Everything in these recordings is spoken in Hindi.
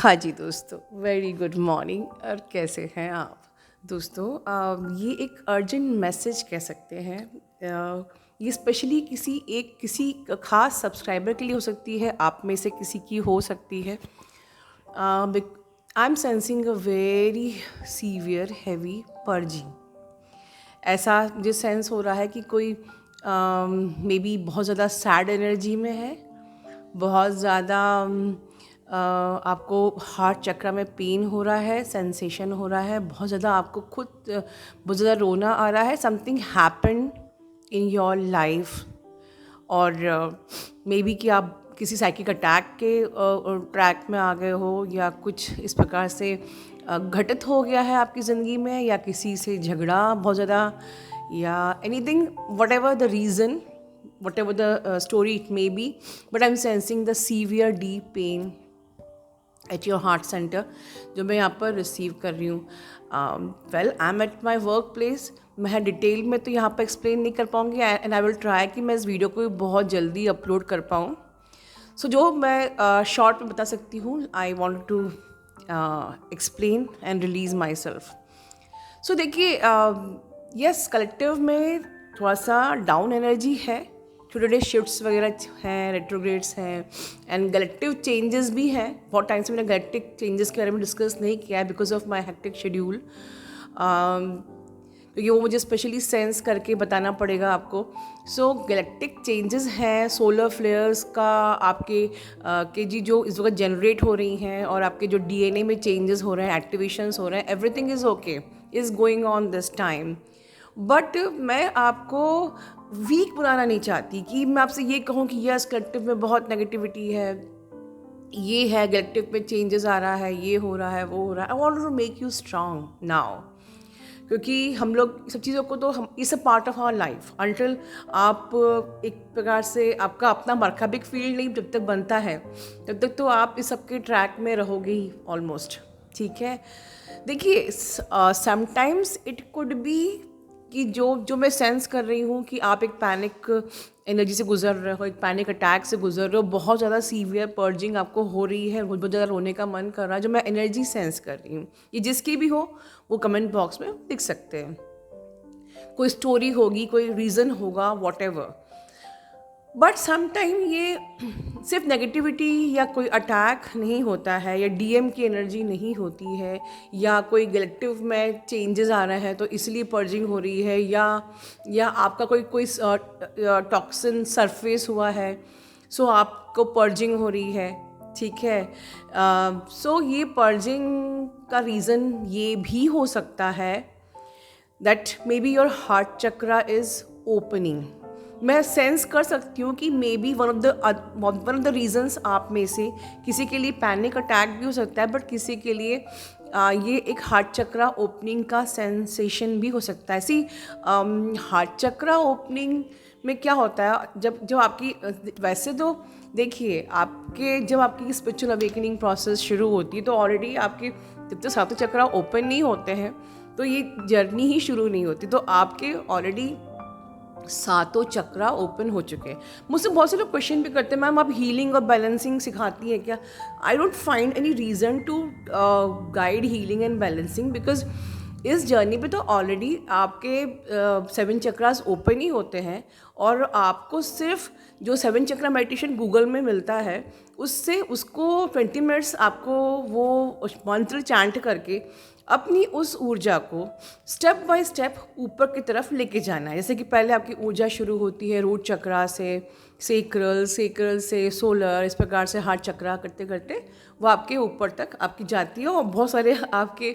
हाँ जी दोस्तों, वेरी गुड मॉर्निंग। और कैसे हैं आप दोस्तों? ये एक अर्जेंट मैसेज कह सकते हैं। ये स्पेशली किसी खास सब्सक्राइबर के लिए हो सकती है, आप में से किसी की हो सकती है। I am sensing a very severe heavy purging. ऐसा मुझे सेंस हो रहा है कि कोई मे बी बहुत ज़्यादा सैड एनर्जी में है, बहुत ज़्यादा आपको हार्ट चक्र में पेन हो रहा है, सेंसेशन हो रहा है, बहुत ज़्यादा आपको खुद बहुत ज़्यादा रोना आ रहा है। Something happen in your life, और मे बी कि आप किसी साइकिक अटैक के ट्रैक में आ गए हो, या कुछ इस प्रकार से घटित हो गया है आपकी ज़िंदगी में, या किसी से झगड़ा बहुत ज़्यादा, या anything, what ever the reason, whatever the story it may be, but I'm sensing the severe deep pain at your heart center जो मैं यहाँ पर रिसीव कर रही हूँ। Well, I am at my work place. मैं डिटेल में तो यहाँ पर एक्सप्लेन नहीं कर पाऊँगी, एंड आई विल ट्राई कि मैं इस वीडियो को बहुत जल्दी अपलोड कर पाऊँ। सो जो मैं शॉर्ट में बता सकती हूँ, I want to explain and release myself. So देखिए, यस, कलेक्टिव में थोड़ा सा डाउन एनर्जी है, छोटे छोटे शिफ्ट्स वगैरह हैं, रेट्रोग्रेड्स हैं, एंड गलेक्टिव चेंजेस भी हैं। बहुत टाइम से मैंने गलेक्टिक चेंजेस के बारे में डिस्कस नहीं किया है because of my hectic schedule, क्योंकि वो मुझे स्पेशली सेंस करके बताना पड़ेगा आपको। सो गैलेक्टिक चेंजेस हैं, सोलर फ्लेयर्स का आपके के जी जो इस वक्त जनरेट हो रही हैं, और आपके जो डीएनए में चेंजेस हो रहे हैं, एक्टिवेशंस हो रहे हैं, everything is okay, is going on this time. But मैं आपको वीक बनाना नहीं चाहती कि मैं आपसे ये कहूँ कि यस, कलेक्टिव में बहुत नेगेटिविटी है, ये है, कलेक्टिव में चेंजेस आ रहा है, ये हो रहा है, वो हो रहा है। I want to make you strong now, क्योंकि हम लोग सब चीज़ों को तो हम इस a part of our life until आप एक प्रकार से आपका अपना मरकबिक फील्ड नहीं जब तक बनता है, तब तक तो आप इस सब के ट्रैक में रहोगे ही ऑलमोस्ट। ठीक है, देखिए, समटाइम्स इट कुड बी कि जो मैं सेंस कर रही हूँ कि आप एक पैनिक एनर्जी से गुजर रहे हो, एक पैनिक अटैक से गुजर रहे हो, बहुत ज़्यादा सीवियर पर्जिंग आपको हो रही है, बहुत ज़्यादा रोने का मन कर रहा है, जो मैं एनर्जी सेंस कर रही हूँ। ये जिसकी भी हो वो कमेंट बॉक्स में लिख सकते हैं। कोई स्टोरी होगी, कोई रीज़न होगा, वॉट एवर। बट समटाइम ये सिर्फ नेगेटिविटी या कोई अटैक नहीं होता है, या डीएम की एनर्जी नहीं होती है, या कोई कलेक्टिव में चेंजेस आ रहे हैं तो इसलिए पर्जिंग हो रही है, या आपका कोई कोई टॉक्सिन सरफेस हुआ है, सो आपको पर्जिंग हो रही है। ठीक है, सो ये पर्जिंग का रीज़न ये भी हो सकता है that may be your heart chakra is opening. मैं सेंस कर सकती हूँ कि may be one of the reasons आप में से किसी के लिए पैनिक अटैक भी हो सकता है, बट किसी के लिए ये एक हार्ट चक्रा ओपनिंग का सेंसेशन भी हो सकता है। हार्ट चक्रा ओपनिंग में क्या होता है, जब आपकी वैसे तो देखिए, जब आपकी स्पिरिचुअल अवेकनिंग प्रोसेस शुरू होती है तो ऑलरेडी आपके जब तक सातों चक्रा ओपन नहीं होते हैं तो ये जर्नी ही शुरू नहीं होती। तो आपके ऑलरेडी सातों चक्रा ओपन हो चुके हैं। मुझसे बहुत से लोग क्वेश्चन भी करते हैं, मैम आप हीलिंग और बैलेंसिंग सिखाती हैं क्या? I don't find any reason to guide healing and balancing, because इस जर्नी पे तो ऑलरेडी आपके 7 चक्रास ओपन ही होते हैं, और आपको सिर्फ जो 7 चक्रा मेडिटेशन गूगल में मिलता है उसको 20 मिनट्स आपको वो मंत्र चैंट करके अपनी उस ऊर्जा को स्टेप बाय स्टेप ऊपर की तरफ लेके जाना है। जैसे कि पहले आपकी ऊर्जा शुरू होती है रूट चक्रा से, सेक्रल से सोलर, इस प्रकार से हार्ट चक्रा करते करते वो आपके ऊपर तक आपकी जाती है, और बहुत सारे आपके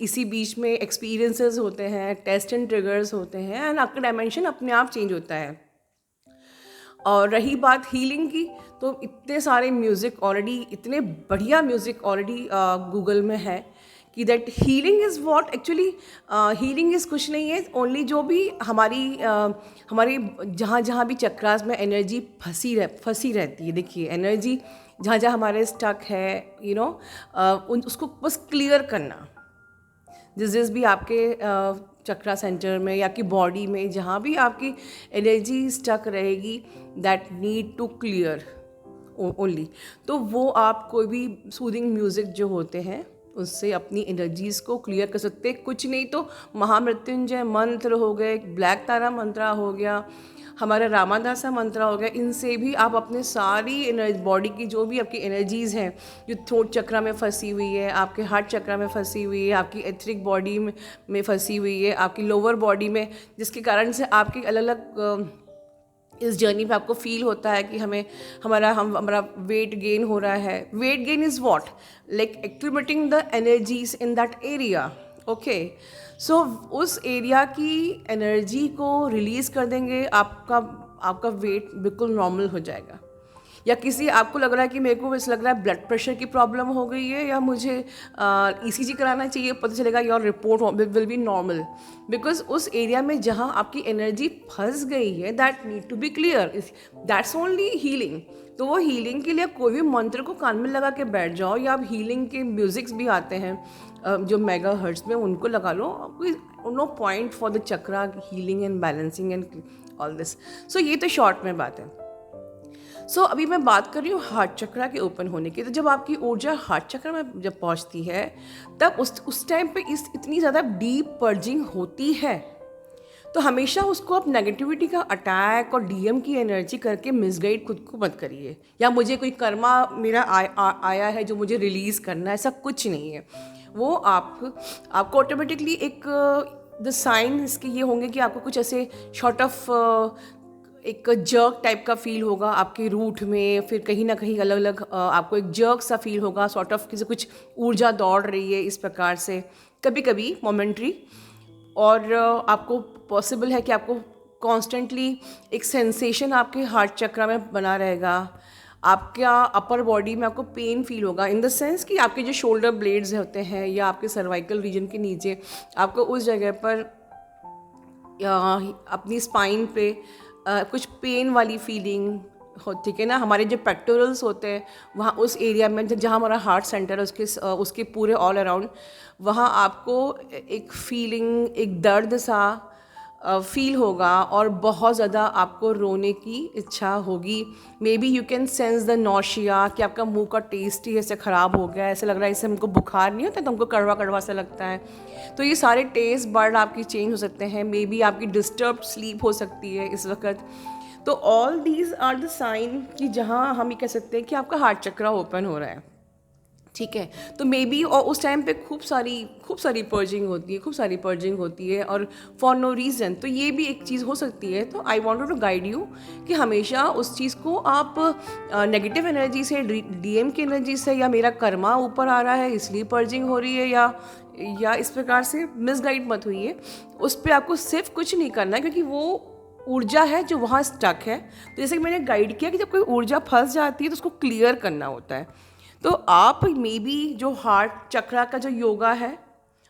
इसी बीच में एक्सपीरियंसेस होते हैं, टेस्ट एंड ट्रिगर्स होते हैं, एंड आपका डायमेंशन अपने आप चेंज होता है। और रही बात हीलिंग की, तो इतने सारे म्यूज़िक ऑलरेडी, इतने बढ़िया म्यूज़िक ऑलरेडी गूगल में है कि that healing is what actually, healing is कुछ नहीं है, ओनली जो भी हमारी जहाँ जहाँ भी चक्रास में एनर्जी फंसी रहती है। देखिए, एनर्जी जहाँ जहाँ हमारे स्टक है, उसको बस क्लियर करना। जिस भी आपके चक्रा सेंटर में या आपकी बॉडी में जहाँ भी आपकी एनर्जी स्टक रहेगी, that need to clear, only. तो वो आप कोई भी सूदिंग म्यूज़िक जो होते हैं उससे अपनी एनर्जीज़ को क्लियर कर सकते हैं। कुछ नहीं तो महामृत्युंजय मंत्र हो गए, ब्लैक तारा मंत्रा हो गया, हमारा रामादासा मंत्रा हो गया, इनसे भी आप अपने सारी बॉडी की जो भी आपकी एनर्जीज़ हैं जो थ्रोट चक्रा में फंसी हुई है, आपके हार्ट चक्रा में फंसी हुई है, आपकी एथरिक बॉडी में फंसी हुई है, आपकी लोअर बॉडी में, जिसके कारण से आपके अलग अलग इस जर्नी पे आपको फील होता है कि हमारा वेट गेन हो रहा है। Weight gain is what, like activating the energies in that area. Okay, so उस एरिया की एनर्जी को रिलीज़ कर देंगे, आपका वेट बिल्कुल नॉर्मल हो जाएगा। या किसी आपको लग रहा है कि मेरे को ऐसा लग रहा है ब्लड प्रेशर की प्रॉब्लम हो गई है या मुझे ईसीजी कराना चाहिए, पता चलेगा your report will be normal, because उस एरिया में जहाँ आपकी एनर्जी फंस गई है that need to be clear, that's only healing. तो वो हीलिंग के लिए कोई भी मंत्र को कान में लगा के बैठ जाओ, या आप हीलिंग के म्यूजिक्स भी आते हैं जो मेगा हर्ट्स में, उनको लगा लो। कोई no point for the chakra healing and balancing and all this. So ये तो शॉर्ट में बात है। सो अभी मैं बात कर रही हूँ हार्ट चक्रा के ओपन होने की। तो जब आपकी ऊर्जा हार्ट चक्र में जब पहुँचती है तब उस टाइम पे इतनी ज़्यादा डीप पर्जिंग होती है, तो हमेशा उसको आप नेगेटिविटी का अटैक और डीएम की एनर्जी करके मिसगाइड खुद को मत करिए, या मुझे कोई कर्मा मेरा आया है जो मुझे रिलीज़ करना है, ऐसा कुछ नहीं है। वो आपको ऑटोमेटिकली एक द साइन इसके ये होंगे कि आपको कुछ ऐसे शॉर्ट ऑफ एक जर्क टाइप का फील होगा आपके रूट में, फिर कहीं ना कहीं अलग अलग आपको एक जर्क सा फील होगा, सॉर्ट ऑफ किसी कुछ ऊर्जा दौड़ रही है इस प्रकार से, कभी कभी मोमेंट्री। और आपको पॉसिबल है कि आपको कॉन्स्टेंटली एक सेंसेशन आपके हार्ट चक्रा में बना रहेगा। आपका अपर बॉडी में आपको पेन फील होगा, इन द सेंस कि आपके जो शोल्डर ब्लेड्स होते हैं या आपके सर्वाइकल रीजन के नीचे आपको उस जगह पर अपनी स्पाइन पे कुछ पेन वाली फीलिंग हो, ठीक है ना। हमारे जो पेक्टोरल्स होते हैं वहाँ उस एरिया में जहाँ हमारा हार्ट सेंटर है उसके पूरे ऑल अराउंड वहाँ आपको एक फीलिंग, एक दर्द सा फील होगा और बहुत ज़्यादा आपको रोने की इच्छा होगी। May be you can sense the nausea, कि आपका मुंह का टेस्ट ही ऐसे ख़राब हो गया है, ऐसा लग रहा है इससे हमको बुखार नहीं होता तो हमको कड़वा कड़वा सा लगता है। तो ये सारे टेस्ट बर्ड आपकी चेंज हो सकते हैं। मे बी आपकी डिस्टर्ब स्लीप हो सकती है इस वक्त। तो all these are the sign कि जहाँ हम ये कह सकते हैं कि आपका हार्ट चक्रा ओपन हो रहा है, ठीक है। तो मे बी और उस टाइम पे खूब सारी पर्जिंग होती है और फॉर नो रीज़न। तो ये भी एक चीज़ हो सकती है। तो I wanted to guide you कि हमेशा उस चीज़ को आप नेगेटिव एनर्जी से, डीएम की एनर्जी से, या मेरा कर्मा ऊपर आ रहा है इसलिए पर्जिंग हो रही है, या इस प्रकार से मिसगाइड मत हुई है। उस पर आपको सिर्फ कुछ नहीं करना है, क्योंकि वो ऊर्जा है जो वहाँ स्टक है। तो जैसे कि मैंने गाइड किया कि जब कोई ऊर्जा फंस जाती है तो उसको क्लियर करना होता है। तो आप मे बी जो हार्ट चक्रा का जो योगा है,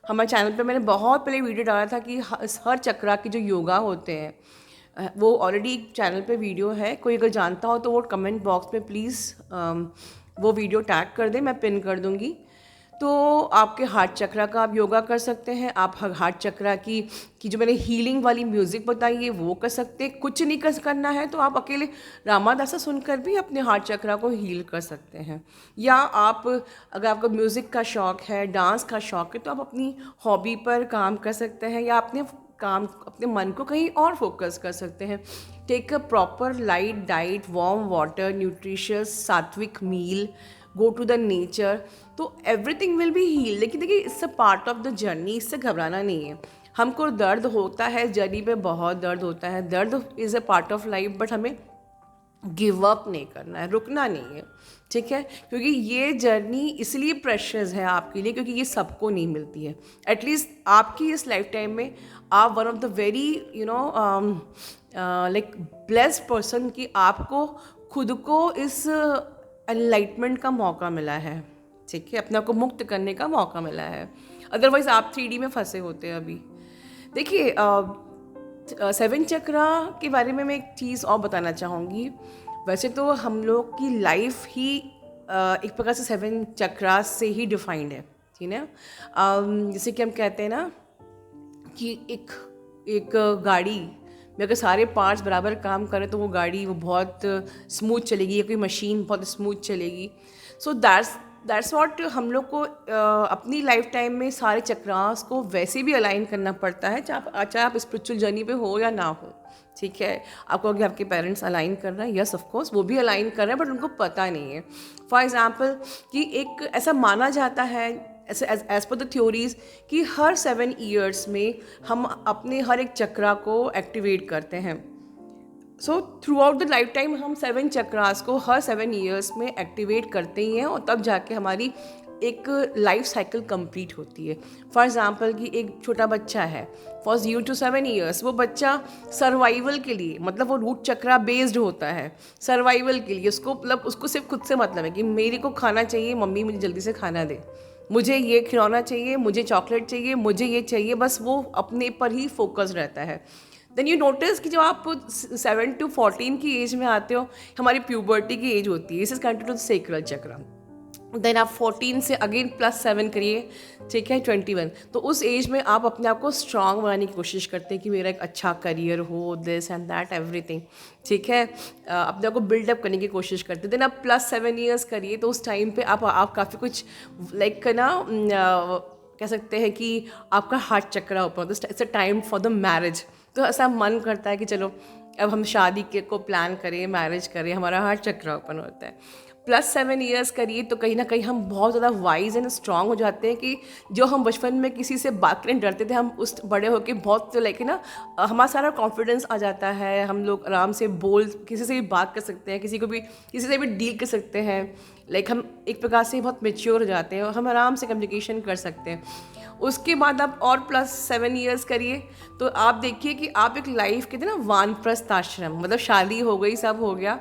हमारे चैनल पे मैंने बहुत पहले वीडियो डाला था कि हर चक्रा के जो योगा होते हैं वो ऑलरेडी चैनल पे वीडियो है। कोई अगर जानता हो तो वो कमेंट बॉक्स में प्लीज़ वो वीडियो टैग कर दें, मैं पिन कर दूँगी। तो आपके हार्ट चक्रा का आप योगा कर सकते हैं। आप हार्ट चक्रा की जो मैंने हीलिंग वाली म्यूज़िक बताई है वो कर सकते हैं। कुछ नहीं करना है तो आप अकेले रामादासा सुनकर भी अपने हार्ट चक्रा को हील कर सकते हैं। या आप अगर आपको म्यूज़िक का शौक़ है, डांस का शौक़ है, तो आप अपनी हॉबी पर काम कर सकते हैं, या अपने मन को कहीं और फोकस कर सकते हैं। Take a proper light diet, warm water, nutritious sattvic meal, go to the nature, तो एवरीथिंग विल बी हील। लेकिन देखिए it's a part of the journey, इससे घबराना नहीं है। हमको दर्द होता है, जर्नी पे बहुत दर्द होता है, दर्द is a part of life, but हमें गिव अप नहीं करना है, रुकना नहीं है, ठीक है। क्योंकि ये जर्नी इसलिए प्रेशियस है आपके लिए क्योंकि ये सबको नहीं मिलती है। एटलीस्ट आपकी इस लाइफ टाइम में आप one of the very like blessed person कि आपको खुद को इस एनलाइटमेंट का मौका मिला है, ठीक है, अपने आप को मुक्त करने का मौका मिला है। अदरवाइज आप 3D में फंसे होते हैं अभी। देखिए 7 चक्रा के बारे में मैं एक चीज़ और बताना चाहूँगी। वैसे तो हम लोग की लाइफ ही एक प्रकार से 7 चक्रा से ही डिफाइंड है, ठीक है। जैसे कि हम कहते हैं ना कि एक गाड़ी मैं अगर सारे पार्ट्स बराबर काम करें तो वो गाड़ी वो बहुत स्मूथ चलेगी, या कोई मशीन बहुत स्मूथ चलेगी। सो दैट्स वॉट हम लोग को अपनी लाइफ टाइम में सारे चक्रास को वैसे भी अलाइन करना पड़ता है, चाहे आप स्पिरिचुअल जर्नी पे हो या ना हो। ठीक है, आपको अगर आपके पेरेंट्स अलाइन कर रहे हैं, यस ऑफ कोर्स वो भी अलाइन कर रहे हैं, बट उनको पता नहीं है। फॉर एग्जाम्पल कि एक ऐसा माना जाता है एज पर द थ्योरीज कि हर 7 ईयर्स में हम अपने हर एक चक्रा को एक्टिवेट करते हैं। So through out the life time हम 7 चक्रास को हर 7 ईयर्स में एक्टिवेट करते ही हैं, और तब जाके हमारी एक लाइफ साइकिल कंप्लीट होती है। फॉर एग्जांपल कि एक छोटा बच्चा है फॉर 0 to 7 ईयर्स, वो बच्चा सर्वाइवल के लिए, मतलब वो रूट चक्रा बेस्ड होता है सर्वाइवल के लिए। उसको मतलब उसको सिर्फ खुद से मतलब है कि मेरे को खाना चाहिए, मम्मी मुझे जल्दी से खाना दे, मुझे ये खिलौना चाहिए, मुझे चॉकलेट चाहिए, मुझे ये चाहिए, बस वो अपने पर ही फोकस रहता है। देन यू नोटिस कि जब आप 7 to 14 की एज में आते हो, हमारी प्यूबर्टी की एज होती है, this is connected to sacral chakra. Then आप 14 से अगेन +7 करिए, ठीक है, 21, तो उस एज में आप अपने आप को स्ट्रांग बनाने की कोशिश करते हैं कि मेरा एक अच्छा करियर हो, दिस एंड दैट एवरीथिंग, ठीक है, अपने आप को बिल्डअप करने की कोशिश करते हैं। देन आप +7 ईयर्स करिए, तो उस टाइम पे आप काफ़ी कुछ लाइक ना कह सकते हैं कि आपका हार्ट चक्र ओपन होता है, it's a time for the marriage. तो ऐसा मन करता है कि चलो अब हम शादी के को प्लान करें, मैरिज करें, हमारा हार्ट चक्र ओपन होता है। +7 ईयर्स करिए तो कहीं ना कहीं हम बहुत ज़्यादा वाइज एंड स्ट्रांग हो जाते हैं कि जो हम बचपन में किसी से बात करने डरते थे, हम उस बड़े होके बहुत लाइक ना हमारा सारा कॉन्फिडेंस आ जाता है, हम लोग आराम से किसी से भी बात कर सकते हैं, किसी से भी डील कर सकते हैं। लाइक हम एक प्रकार से बहुत मेच्योर हो जाते हैं और हम आराम से कम्युनिकेशन कर सकते हैं। उसके बाद आप और +7 ईयर्स करिए तो आप देखिए कि आप एक लाइफ कहते हैं ना वानप्रस्थ आश्रम, मतलब शादी हो गई, सब हो गया,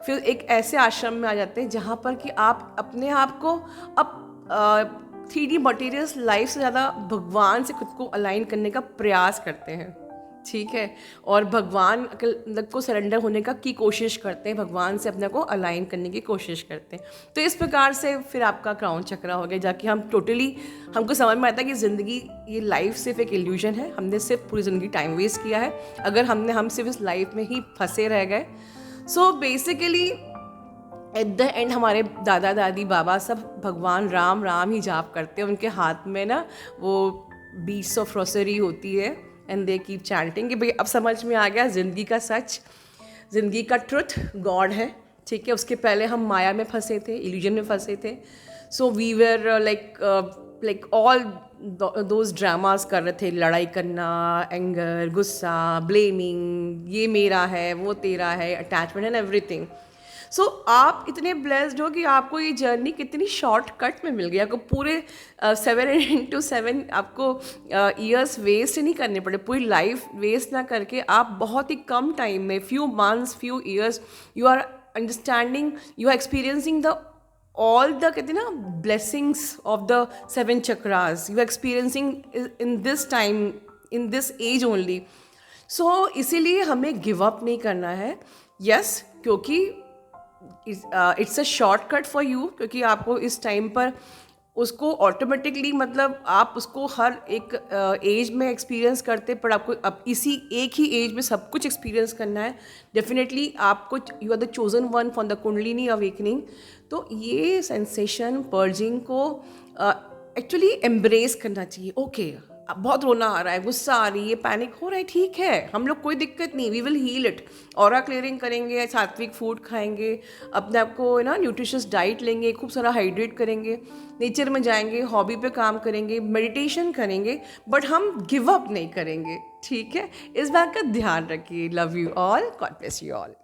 फिर एक ऐसे आश्रम में आ जाते हैं जहाँ पर कि आप अपने आप को अब 3D मटीरियल्स लाइफ से ज़्यादा भगवान से खुद को अलाइन करने का प्रयास करते हैं, ठीक है, और भगवान को सरेंडर होने की कोशिश करते हैं, भगवान से अपने को अलाइन करने की कोशिश करते हैं। तो इस प्रकार से फिर आपका क्राउन चक्र हो गया, जाके हमको समझ में आता है कि ज़िंदगी, ये लाइफ सिर्फ एक इल्यूजन है, हमने सिर्फ पूरी ज़िंदगी टाइम वेस्ट किया है अगर हम सिर्फ इस लाइफ में ही फंसे रह गए। So basically at the end हमारे दादा दादी बाबा सब भगवान राम ही जाप करते हैं, उनके हाथ में ना वो बीट्स ऑफ रोसरी होती है एंड दे कीप चैंटिंग कि भाई अब समझ में आ गया ज़िंदगी का सच, ज़िंदगी का ट्रुथ गॉड है, ठीक है। उसके पहले हम माया में फंसे थे, इल्यूजन में फंसे थे। So we were like all those dramas कर रहे थे, लड़ाई करना, एंगर, गुस्सा, ब्लेमिंग, ये मेरा है, वो तेरा है, अटैचमेंट एंड एवरीथिंग। सो आप इतने ब्लेस्ड हो कि आपको ये जर्नी कितनी शॉर्टकट में मिल गई, आपको पूरे 7 आपको ईयर्स वेस्ट नहीं करने पड़े, पूरी लाइफ वेस्ट ना करके आप बहुत ही कम टाइम में, few months, few years, you are understanding, you are experiencing the all the कहते हैं ना blessings of the 7 chakras you are experiencing in this time, in this age only. So इसीलिए हमें गिव अप नहीं करना है, yes, क्योंकि it's a shortcut for you, क्योंकि आपको इस टाइम पर उसको ऑटोमेटिकली, मतलब आप उसको हर एक एज में एक्सपीरियंस करते, पर आपको अब इसी एक ही एज में सब कुछ एक्सपीरियंस करना है। डेफिनेटली आपको, you are the chosen one for the kundalini awakening. तो ये सेंसेशन पर्जिंग को एक्चुअली एम्ब्रेस करना चाहिए। ओके, अब बहुत रोना आ रहा है, गुस्सा आ रही है, पैनिक हो रहा है, ठीक है, हम लोग कोई दिक्कत नहीं, we will heal it. Aura clearing करेंगे, सात्विक फूड खाएंगे, अपने आप को ना न्यूट्रिशियस डाइट लेंगे, खूब सारा हाइड्रेट करेंगे, नेचर में जाएंगे, हॉबी पे काम करेंगे, मेडिटेशन करेंगे, बट हम गिव अप नहीं करेंगे, ठीक है। इस बात का ध्यान रखिए। Love you all, God bless you all.